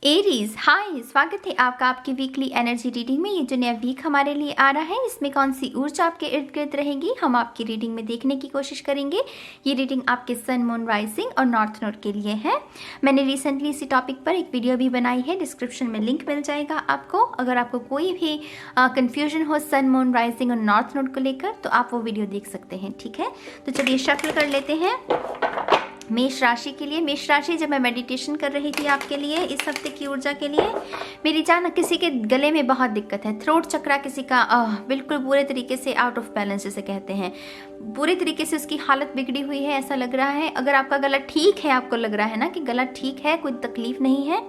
Aries, हाय, स्वागत है आपका आपकी वीकली एनर्जी रीडिंग में। ये जो नया वीक हमारे लिए आ रहा है, इसमें कौन सी ऊर्जा आपके इर्द गिर्द रहेगी, हम आपकी रीडिंग में देखने की कोशिश करेंगे। ये रीडिंग आपके सन, मून, राइजिंग और नॉर्थ नोड के लिए है। मैंने रिसेंटली इसी टॉपिक पर एक वीडियो भी बनाई है, डिस्क्रिप्शन में लिंक मिल जाएगा आपको। अगर आपको कोई भी कन्फ्यूजन हो सन, मून, राइजिंग और नॉर्थ नोड को लेकर, तो आप वो वीडियो देख सकते हैं। ठीक है, तो चलिए शफल कर लेते हैं मेष राशि के लिए। मेष राशि, जब मैं मेडिटेशन कर रही थी आपके लिए इस हफ्ते की ऊर्जा के लिए, मेरी जान किसी के गले में बहुत दिक्कत है, थ्रोट चक्रा किसी का बिल्कुल पूरे तरीके से आउट ऑफ बैलेंस जिसे कहते हैं, पूरे तरीके से उसकी हालत बिगड़ी हुई है ऐसा लग रहा है। अगर आपका गला ठीक है, आपको लग रहा है ना कि गला ठीक है, कोई तकलीफ नहीं है,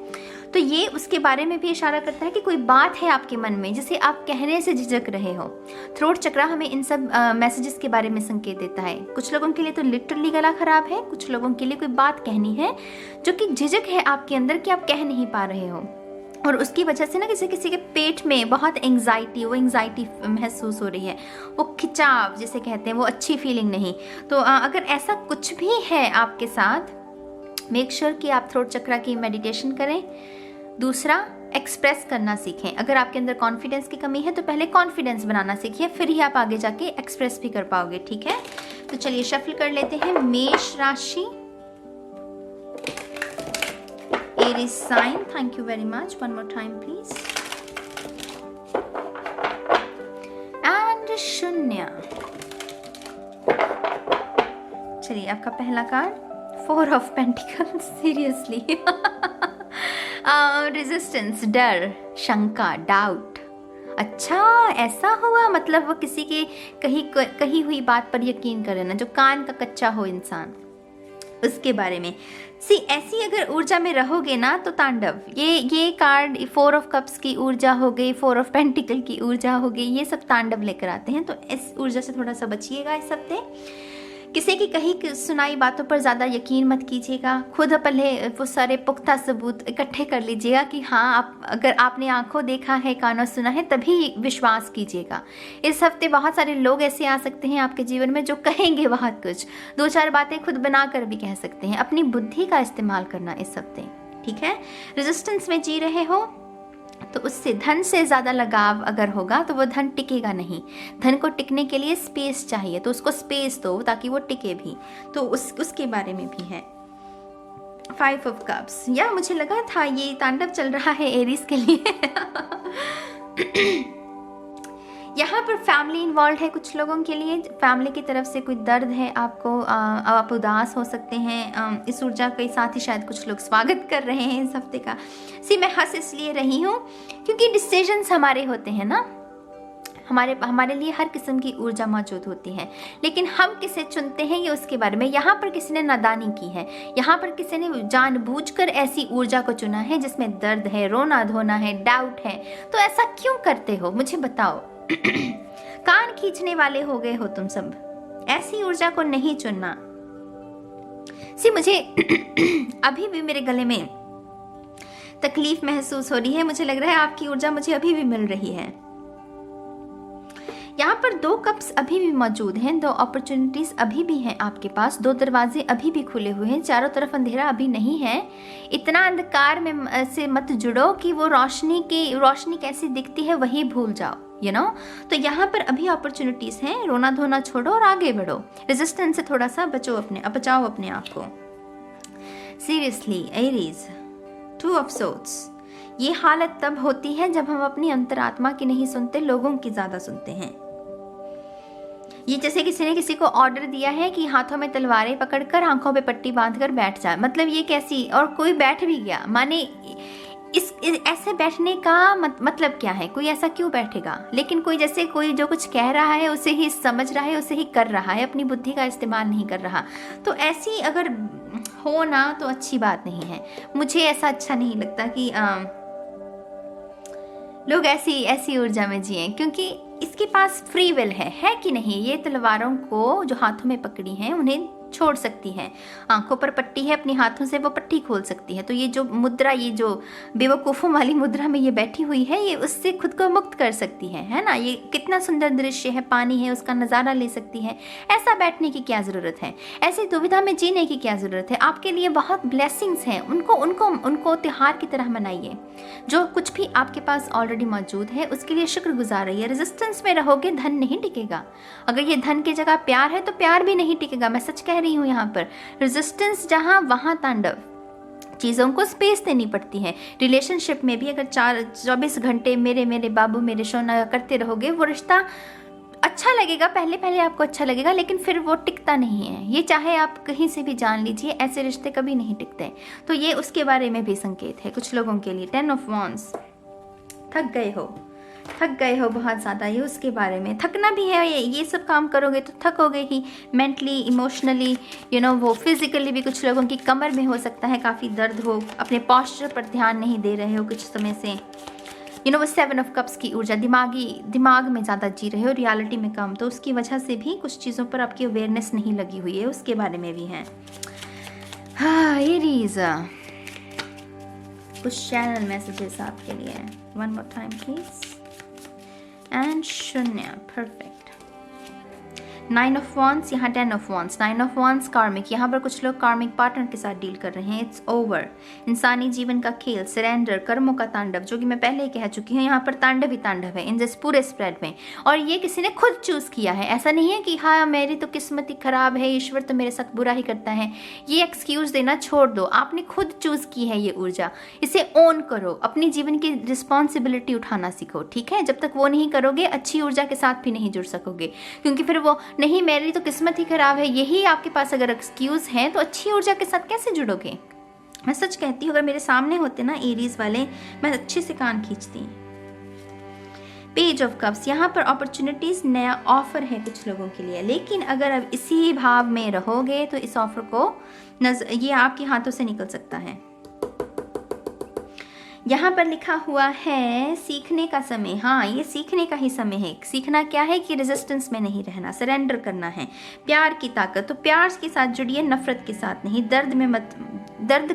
तो ये उसके बारे में भी इशारा करता है कि कोई बात है आपके मन में जिसे आप कहने से झिझक रहे हो। थ्रोट चक्रा हमें इन सब मैसेजेस के बारे में संकेत देता है। कुछ लोगों के लिए तो लिटरली गला खराब है, कुछ लोगों के लिए कोई बात कहनी है जो कि झिझक है आपके अंदर कि आप कह नहीं पा रहे हो, और उसकी वजह से ना किसी के पेट में बहुत एंग्जाइटी महसूस हो रही है, वो खिंचाव जिसे कहते हैं, वो अच्छी फीलिंग नहीं। तो अगर ऐसा कुछ भी है आपके साथ, मेक श्योर कि आप थ्रोट चक्रा की मेडिटेशन करें। दूसरा, एक्सप्रेस करना सीखें। अगर आपके अंदर कॉन्फिडेंस की कमी है तो पहले कॉन्फिडेंस बनाना सीखिए, फिर ही आप आगे जाके एक्सप्रेस भी कर पाओगे। ठीक है, तो चलिए शफल कर लेते हैं मेष राशि। Aries sign, thank you very much, one more time please. And शून्य। चलिए, आपका पहला card, 4 of pentacles. Seriously resistance, डर, शंका, डाउट। अच्छा, ऐसा हुआ, मतलब वो किसी की कही हुई बात पर यकीन करे ना, जो कान का कच्चा हो इंसान, उसके बारे में। ऐसी अगर ऊर्जा में रहोगे ना तो तांडव। ये कार्ड 4 ऑफ कप्स की ऊर्जा हो गई, 4 ऑफ पेंटिकल की ऊर्जा हो गई, ये सब तांडव लेकर आते हैं। तो इस ऊर्जा से थोड़ा सा बचिएगा इस हफ्ते। किसी की कही सुनाई बातों पर ज़्यादा यकीन मत कीजिएगा। खुद पहले वो सारे पुख्ता सबूत इकट्ठे कर लीजिएगा कि हाँ, अगर आपने आंखों देखा है, कानों सुना है, तभी विश्वास कीजिएगा। इस हफ्ते बहुत सारे लोग ऐसे आ सकते हैं आपके जीवन में जो कहेंगे बहुत कुछ, 2-4 बातें खुद बनाकर भी कह सकते हैं। अपनी बुद्धि का इस्तेमाल करना इस हफ्ते। ठीक है, रेजिस्टेंस में जी रहे हो तो उससे धन से ज़्यादा लगाव अगर होगा तो वो धन टिकेगा नहीं। धन को टिकने के लिए स्पेस चाहिए, तो उसको स्पेस दो ताकि वो टिके भी। तो उसके बारे में भी है। 5 ऑफ कप्स, या मुझे लगा था ये तांडव चल रहा है एरीज के लिए। यहाँ पर फैमिली इन्वॉल्व है कुछ लोगों के लिए, फैमिली की तरफ से कोई दर्द है आपको, आप उदास हो सकते हैं। इस ऊर्जा के साथ ही शायद कुछ लोग स्वागत कर रहे हैं इस हफ्ते का। मैं हंस इसलिए रही हूँ क्योंकि डिसीजंस हमारे होते हैं ना, हमारे लिए हर किस्म की ऊर्जा मौजूद होती है, लेकिन हम किसे चुनते हैं ये उसके बारे में। यहाँ पर किसी ने नादानी की है, यहाँ पर किसी ने जानबूझकर ऐसी ऊर्जा को चुना है जिसमें दर्द है, रोना धोना है, डाउट है। तो ऐसा क्यों करते हो, मुझे बताओ। कान खींचने वाले हो गए हो तुम सब, ऐसी ऊर्जा को नहीं चुनना। मुझे अभी भी मेरे गले में तकलीफ महसूस हो रही है, मुझे लग रहा है आपकी ऊर्जा मुझे अभी भी मिल रही है। यहाँ पर 2 कप्स अभी भी मौजूद हैं, 2 अपॉर्चुनिटीज अभी भी हैं आपके पास, 2 दरवाजे अभी भी खुले हुए हैं, चारों तरफ अंधेरा अभी नहीं है। इतना अंधकार में से मत जुड़ो कि वो रोशनी कैसी दिखती है वही भूल जाओ, यू नो। तो यहाँ पर अभी अपॉर्चुनिटीज हैं, रोना धोना छोड़ो और आगे बढ़ो। रेजिस्टेंस से थोड़ा सा बचाओ अपने आप को। Seriously Aries, 2 of swords. ये हालत तब होती है जब हम अपनी अंतरात्मा की नहीं सुनते, लोगों की ज्यादा सुनते हैं। ये जैसे किसी ने किसी को ऑर्डर दिया है कि हाथों में तलवारें पकड़कर आंखों पे पट्टी बांधकर बैठ जाए, मतलब ये कैसी, और कोई बैठ भी गया, माने ऐसे बैठने का मतलब क्या है, कोई ऐसा क्यों बैठेगा। लेकिन कोई जो कुछ कह रहा है उसे ही समझ रहा है, उसे ही कर रहा है, अपनी बुद्धि का इस्तेमाल नहीं कर रहा। तो ऐसी अगर हो ना तो अच्छी बात नहीं है। मुझे ऐसा अच्छा नहीं लगता कि लोग ऐसी ऊर्जा में जिए, क्योंकि इसके पास फ्री विल है कि नहीं। ये तलवारों को जो हाथों में पकड़ी हैं उन्हें छोड़ सकती है। आंखों पर पट्टी है, अपने हाथों से वो पट्टी खोल सकती है। तो ये जो मुद्रा, ये जो बेवकूफ़ों वाली मुद्रा में ये बैठी हुई है, ये उससे खुद को मुक्त कर सकती है ना। ये कितना सुंदर दृश्य है, पानी है, उसका नज़ारा ले सकती है। ऐसा बैठने की क्या ज़रूरत है, ऐसी दुविधा में जीने की क्या ज़रूरत है। आपके लिए बहुत ब्लेसिंग्स हैं, उनको त्योहार की तरह मनाइए। जो कुछ भी आपके पास ऑलरेडी मौजूद है उसके लिए शुक्रगुजार रहिए। रेजिस्टेंस में रहोगे, धन नहीं टिकेगा। अगर ये धन की जगह प्यार है तो प्यार भी नहीं टिकेगा। मैं सच कह रही हूँ। यहाँ पर रेजिस्टेंस जहाँ, वहाँ तांडव। चीज़ों को स्पेस देनी पड़ती है। रिलेशनशिप में भी अगर 24 घंटे मेरे बाबू मेरे सोना करते रहोगे, वो रिश्ता अच्छा लगेगा, पहले पहले आपको अच्छा लगेगा, लेकिन फिर वो टिकता नहीं है। ये चाहे आप कहीं से भी जान लीजिए, ऐसे रिश्ते कभी नहीं टिकते। तो ये उसके बारे में भी संकेत है कुछ लोगों के लिए। 10 ऑफ वॉन्ड्स, थक गए हो बहुत ज़्यादा, ये उसके बारे में। थकना भी है, ये सब काम करोगे तो थकोगे ही, मेंटली, इमोशनली, वो फिजिकली भी। कुछ लोगों की कमर में हो सकता है काफ़ी दर्द हो, अपने पॉस्चर पर ध्यान नहीं दे रहे हो कुछ समय से। वो 7 ऑफ कप्स की ऊर्जा, दिमाग में ज़्यादा जी रहे हो, रियलिटी में कम। तो उसकी वजह से भी कुछ चीज़ों पर आपकी अवेयरनेस नहीं लगी हुई है, उसके बारे में भी है। हाँ, एरीज, कुछ चैनल मैसेजेस आपके लिए। 1 more time please. एंड शून्य, परफेक्ट। 9 ऑफ वॉन्ड्स, यहाँ 10 ऑफ वॉन्ड्स। 9 ऑफ वॉन्ड्स कार्मिक, यहाँ पर कुछ लोग कार्मिक पार्टनर के साथ डील कर रहे हैं। इट्स ओवर, इंसानी जीवन का खेल, सरेंडर, कर्मों का तांडव, जो कि मैं पहले ही कह चुकी हूँ। यहाँ पर तांडव ही तांडव है इन दिस पूरे स्प्रेड में। और ये किसी ने खुद चूज़ किया है। ऐसा नहीं है कि हाँ मेरी तो किस्मत ही खराब है, ईश्वर तो मेरे साथ बुरा ही करता है। ये एक्सक्यूज़ देना छोड़ दो। आपने खुद चूज़ की है ये ऊर्जा, इसे ओन करो, अपनी जीवन की रिस्पॉन्सिबिलिटी उठाना सीखो। ठीक है, जब तक वो नहीं करोगे, अच्छी ऊर्जा के साथ भी नहीं जुड़ सकोगे, क्योंकि फिर वो नहीं मेरी तो किस्मत ही खराब है, यही आपके पास अगर एक्सक्यूज़ है, तो अच्छी ऊर्जा के साथ कैसे जुड़ोगे। मैं सच कहती हूँ, अगर मेरे सामने होते ना एरीज वाले, मैं अच्छे से कान खींचती। पेज ऑफ कप्स, यहाँ पर अपॉर्चुनिटीज, नया ऑफर है कुछ लोगों के लिए, लेकिन अगर अब इसी भाव में रहोगे तो इस ऑफर को ये आपके हाथों से निकल सकता है। यहाँ पर लिखा हुआ है सीखने का समय। हाँ, ये सीखने का ही समय है। सीखना क्या है कि रेजिस्टेंस में नहीं रहना, सरेंडर करना है। प्यार की ताकत, तो प्यार के साथ जुड़िए, नफरत के साथ नहीं। दर्द में मत, दर्द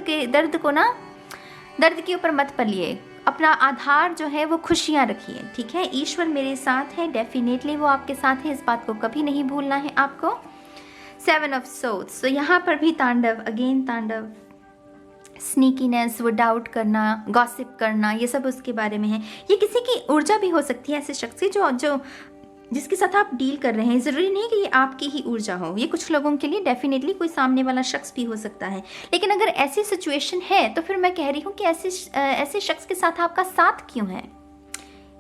के ऊपर मत पलिए। अपना आधार जो है वो खुशियाँ रखिए। ठीक है, ईश्वर मेरे साथ है, डेफिनेटली वो आपके साथ है, इस बात को कभी नहीं भूलना है आपको। 7 ऑफ सोर्ड्स, तो यहाँ पर भी तांडव, अगेन तांडव, स्नीकीनेस, वो डाउट करना, गॉसिप करना, ये सब उसके बारे में है। ये किसी की ऊर्जा भी हो सकती है, ऐसे शख्स की जो जिसके साथ आप डील कर रहे हैं। ज़रूरी नहीं कि ये आपकी ही ऊर्जा हो, ये कुछ लोगों के लिए डेफिनेटली कोई सामने वाला शख्स भी हो सकता है। लेकिन अगर ऐसी सिचुएशन है तो फिर मैं कह रही हूँ कि ऐसे शख्स के साथ आपका साथ क्यों है?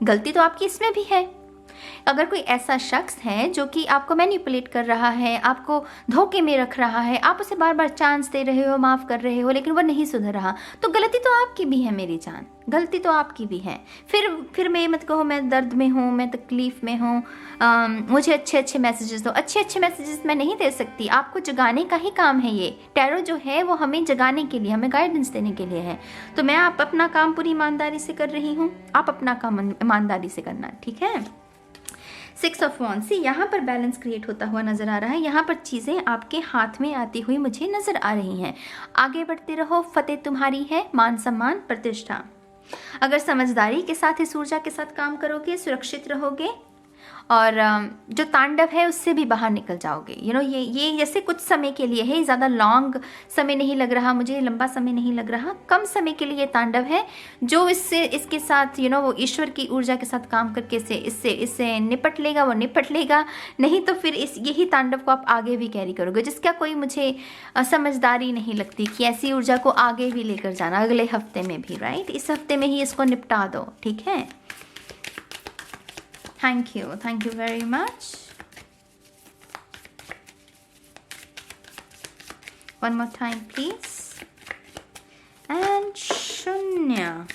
गलती तो आपकी इसमें भी है। अगर कोई ऐसा शख्स है जो कि आपको मैनिपुलेट कर रहा है, आपको धोखे में रख रहा है, आप उसे बार बार चांस दे रहे हो, माफ़ कर रहे हो, लेकिन वो नहीं सुधर रहा, तो गलती तो आपकी भी है मेरी जान, गलती तो आपकी भी है। फिर मैं मत कहो मैं दर्द में हूँ, मैं तकलीफ़ में हूँ, मुझे अच्छे मैसेजेस दो। अच्छे मैसेजेस मैं नहीं दे सकती, आपको जगाने का ही काम है ये। टैरो जो है वो हमें जगाने के लिए, हमें गाइडेंस देने के लिए है। तो मैं अपना काम पूरी ईमानदारी से कर रही हूँ, आप अपना काम ईमानदारी से करना। ठीक है। 6 ऑफ वॉन्ड्स, यहाँ पर बैलेंस क्रिएट होता हुआ नजर आ रहा है। यहाँ पर चीज़ें आपके हाथ में आती हुई मुझे नजर आ रही हैं। आगे बढ़ते रहो, फतेह तुम्हारी है, मान सम्मान प्रतिष्ठा। अगर समझदारी के साथ इस ऊर्जा के साथ काम करोगे, सुरक्षित रहोगे और जो तांडव है उससे भी बाहर निकल जाओगे। ये जैसे कुछ समय के लिए है, ज़्यादा लॉन्ग समय नहीं लग रहा मुझे, लंबा समय नहीं लग रहा, कम समय के लिए तांडव है। जो इसके साथ वो ईश्वर की ऊर्जा के साथ काम करके इससे निपट लेगा, वो निपट लेगा। नहीं तो फिर यही तांडव को आप आगे भी कैरी करोगे, जिसका कोई मुझे समझदारी नहीं लगती कि ऐसी ऊर्जा को आगे भी लेकर जाना अगले हफ्ते में भी। राइट, इस हफ्ते में ही इसको निपटा दो। ठीक है, thank you very much. One more time please. And शून्य,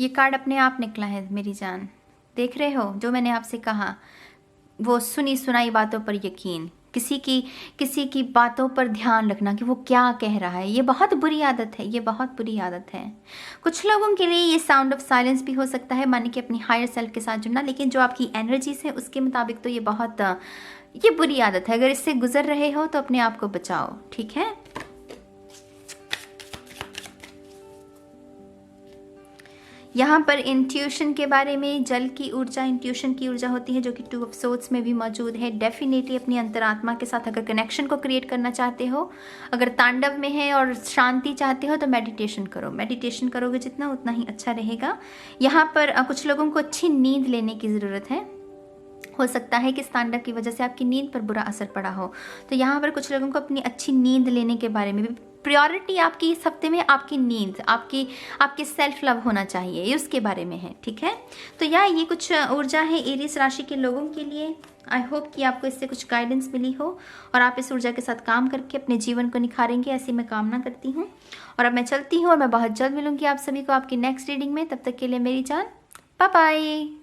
ये कार्ड अपने आप निकला है मेरी जान। देख रहे हो जो मैंने आपसे कहा, वो सुनी सुनाई बातों पर यकीन। किसी की बातों पर ध्यान रखना कि वो क्या कह रहा है, ये बहुत बुरी आदत है, ये बहुत बुरी आदत है। कुछ लोगों के लिए ये साउंड ऑफ साइलेंस भी हो सकता है, माने कि अपनी हायर सेल्फ के साथ जुड़ना, लेकिन जो आपकी एनर्जीज है उसके मुताबिक तो ये बुरी आदत है। अगर इससे गुजर रहे हो तो अपने आप को बचाओ, ठीक है। यहाँ पर इंट्यूशन के बारे में, जल की ऊर्जा इंट्यूशन की ऊर्जा होती है जो कि 2 ऑफ सोर्ड्स में भी मौजूद है। डेफिनेटली अपनी अंतरात्मा के साथ अगर कनेक्शन को क्रिएट करना चाहते हो, अगर तांडव में है और शांति चाहते हो तो मेडिटेशन करो। मेडिटेशन करोगे जितना उतना ही अच्छा रहेगा। यहाँ पर कुछ लोगों को अच्छी नींद लेने की ज़रूरत है। हो सकता है कि इस तांडव की वजह से आपकी नींद पर बुरा असर पड़ा हो, तो यहाँ पर कुछ लोगों को अपनी अच्छी नींद लेने के बारे में भी, प्रायोरिटी आपकी इस हफ्ते में आपकी नींद, आपकी सेल्फ लव होना चाहिए, ये उसके बारे में है, ठीक है। तो ये कुछ ऊर्जा है एरीज राशि के लोगों के लिए। आई होप कि आपको इससे कुछ गाइडेंस मिली हो और आप इस ऊर्जा के साथ काम करके अपने जीवन को निखारेंगे, ऐसी मैं कामना करती हूँ। और अब मैं चलती हूँ और मैं बहुत जल्द मिलूंगी आप सभी को आपकी नेक्स्ट रीडिंग में। तब तक के लिए मेरी जान, बाय बाय।